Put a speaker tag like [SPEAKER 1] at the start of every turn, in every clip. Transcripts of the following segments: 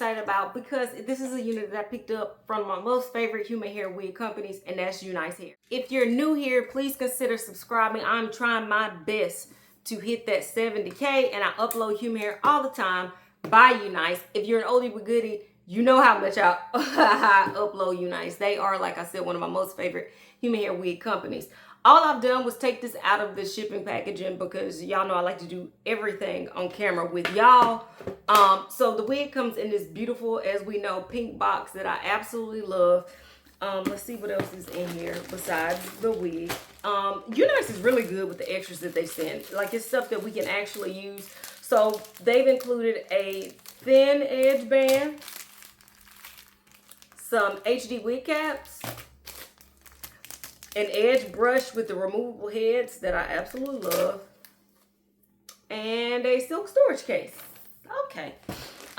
[SPEAKER 1] excited about because this is a unit that I picked up from my most favorite human hair wig companies, and that's UNice Hair. If you're new here, please consider subscribing. I'm trying my best to hit that 70K, and I upload human hair all the time by UNice. If you're an oldie but goodie, you know how much I upload UNice. They are, like I said, one of my most favorite human hair wig companies. All I've done was take this out of the shipping packaging because y'all know I like to do everything on camera with y'all. So the wig comes in this beautiful, as we know, pink box that I absolutely love. Let's see what else is in here besides the wig. UNice is really good with the extras that they send. Like, it's stuff that we can actually use. So they've included a thin edge band, some HD wig caps, an edge brush with the removable heads that I absolutely love, and a silk storage case. Okay.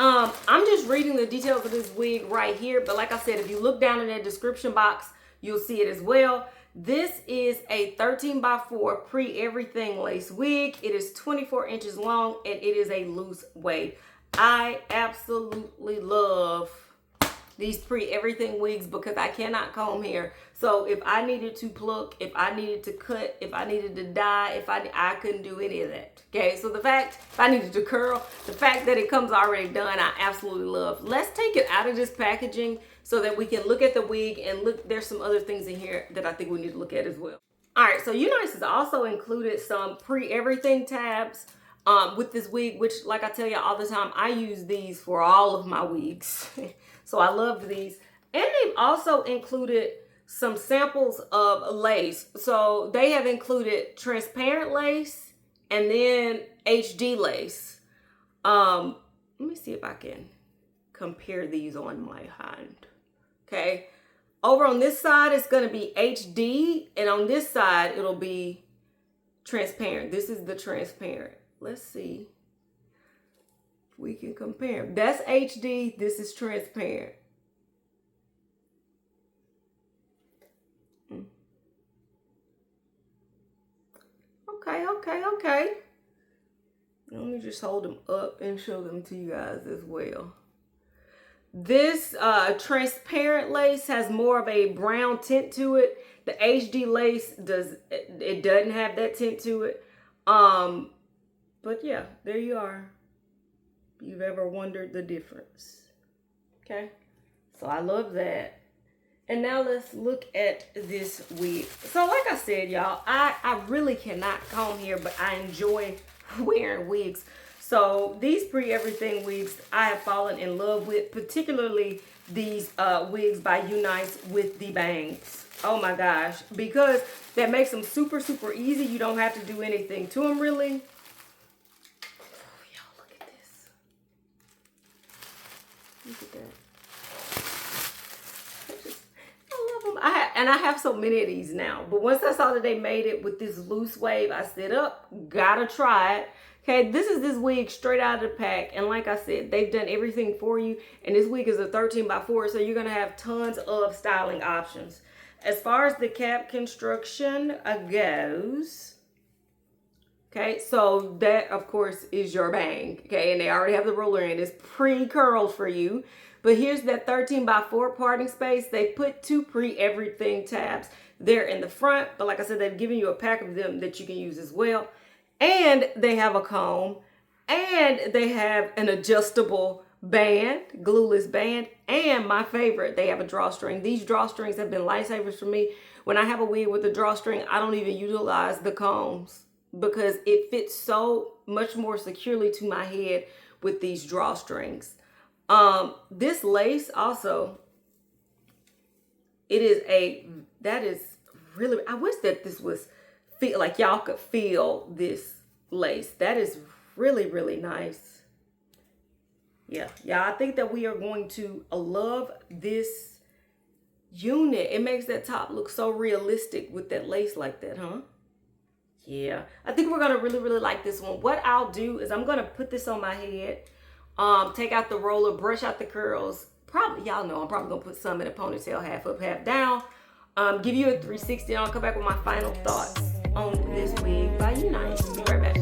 [SPEAKER 1] I'm just reading the details of this wig right here, but like I said, if you look down in that description box, you'll see it as well. This is a 13x4 pre-everything lace wig. It is 24 inches long, and it is a loose wave. I absolutely love these pre-everything wigs because I cannot comb hair. So if I needed to pluck, if I needed to cut, if I needed to dye, I couldn't do any of that. Okay, so the fact, if I needed to curl, the fact that it comes already done, I absolutely love. Let's take it out of this packaging so that we can look at the wig and look, there's some other things in here that I think we need to look at as well. All right, so UNice has also included some pre-everything tabs with this wig, which, like I tell you all the time, I use these for all of my wigs. So I love these. And they've also included some samples of lace. So they have included transparent lace and then HD lace. Let me see if I can compare these on my hand. Okay. Over on this side, it's going to be HD. And on this side, it'll be transparent. This is the transparent. Let's see. We can compare. That's HD. This is transparent. Okay. Let me just hold them up and show them to you guys as well. This transparent lace has more of a brown tint to it. The HD lace doesn't have that tint to it. But yeah, there you are. If you've ever wondered the difference. Okay, so I love that. And now let's look at this wig. So like I said, y'all, I really cannot comb hair, but I enjoy wearing wigs. So these pre-everything wigs I have fallen in love with, particularly these wigs by UNice with the bangs. Oh my gosh, because that makes them super, super easy. You don't have to do anything to them really. Look at that. I love them. I have so many of these now. But once I saw that they made it with this loose wave, I said, gotta try it. Okay, this is this wig straight out of the pack. And like I said, they've done everything for you. And this wig is a 13x4, so you're gonna have tons of styling options. As far as the cap construction goes, okay, so that, of course, is your bang, okay? And they already have the roller in. It's pre-curled for you. But here's that 13x4 parting space. They put two pre-everything tabs there in the front. But like I said, they've given you a pack of them that you can use as well. And they have a comb. And they have an adjustable band, glueless band. And my favorite, they have a drawstring. These drawstrings have been lifesavers for me. When I have a wig with a drawstring, I don't even utilize the combs, because it fits so much more securely to my head with these drawstrings. This lace also, that is really, I wish that this was, like y'all could feel this lace. That is really, really nice. Yeah, I think that we are going to love this unit. It makes that top look so realistic with that lace like that, huh? Yeah, I think we're gonna really, really like this one. What I'll do is I'm gonna put this on my head, take out the roller, brush out the curls. Probably, y'all know, I'm probably gonna put some in a ponytail, half up, half down. Give you a 360, and I'll come back with my final thoughts on this wig by UNice. Be right back.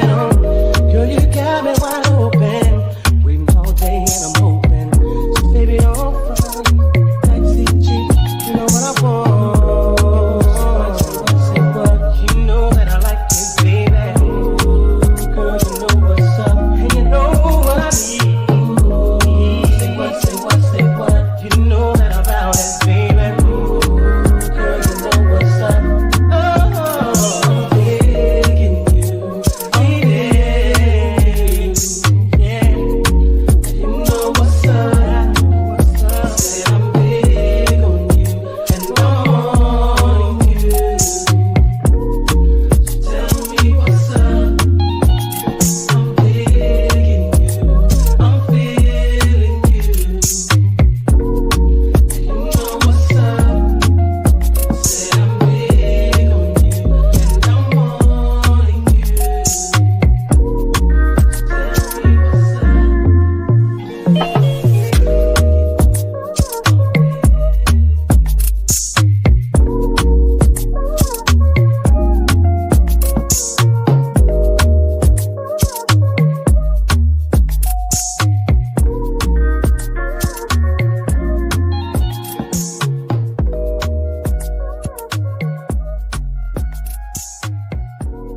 [SPEAKER 2] it on. Girl, you got me wide open. Waiting all day and I'm hoping. So baby, don't front. Backseat Jeep, you know what I want. Say what, you know that I like it, baby. Girl, you know what's up, and you know what I need. Say what, say what, say what, you know that I'm about it, baby. Girl, you know what's up. Oh, I'm begging you, yeah. You know what's up, Say I'm big on you, and on you. So tell me what's up. I'm begging you, I'm feeling you. You know what's up. Say I'm big on you, and I'm wanting you. Tell me what's up.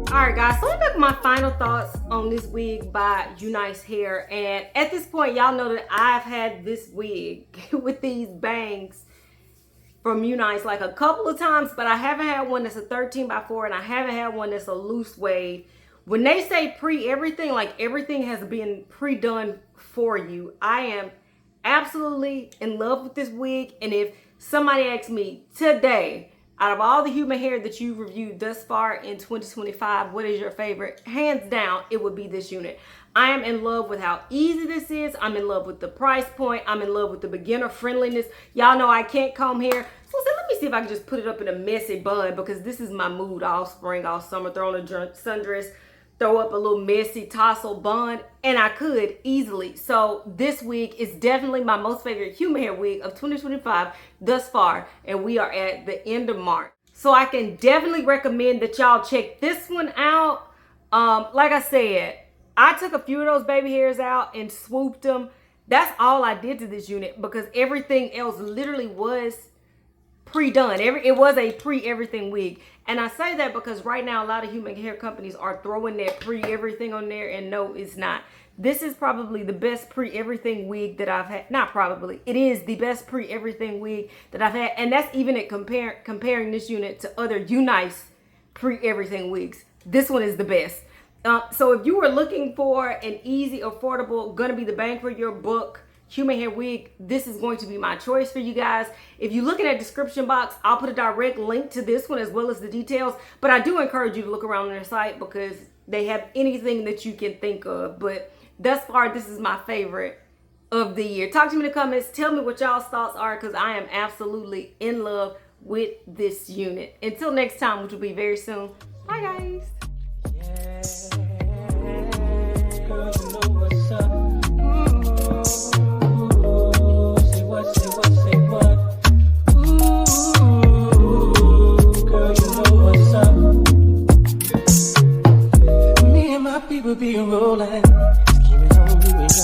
[SPEAKER 1] Alright guys, so I'm back with my final thoughts on this wig by UNice Hair. And at this point, y'all know that I've had this wig with these bangs from UNice like a couple of times, but I haven't had one that's a 13x4 and I haven't had one that's a loose wave. When they say pre-everything, like everything has been pre-done for you. I am absolutely in love with this wig. And if somebody asks me today, out of all the human hair that you've reviewed thus far in 2025, what is your favorite? Hands down, it would be this unit. I am in love with how easy this is. I'm in love with the price point. I'm in love with the beginner friendliness. Y'all know I can't comb hair. So I said, let me see if I can just put it up in a messy bun, because this is my mood all spring, all summer. Throw on a sundress, throw up a little messy tassel bun, and I could easily. So this wig is definitely my most favorite human hair wig of 2025 thus far, and we are at the end of March. So I can definitely recommend that y'all check this one out. Like I said, I took a few of those baby hairs out and swooped them. That's all I did to this unit, because everything else literally was pre-done. It was a pre-everything wig. And I say that because right now a lot of human hair companies are throwing that pre-everything on there, and no, it's not. This is probably the best pre-everything wig that I've had. Not probably, it is the best pre-everything wig that I've had, and that's even at comparing this unit to other UNice pre-everything wigs. This one is the best. So if you were looking for an easy, affordable, gonna be the bang for your buck human hair wig, this is going to be my choice for you guys. If you look in that description box, I'll put a direct link to this one as well as the details. But I do encourage you to look around on their site, because they have anything that you can think of. But thus far, this is my favorite of the year. Talk to me in the comments. Tell me what y'all's thoughts are, because I am absolutely in love with this unit. Until next time, which will be very soon. Bye, guys.
[SPEAKER 2] Girl, you know what's up. Say what, say what, say what. Girl, you know what's up. Me and my people be rolling, scheming on you and your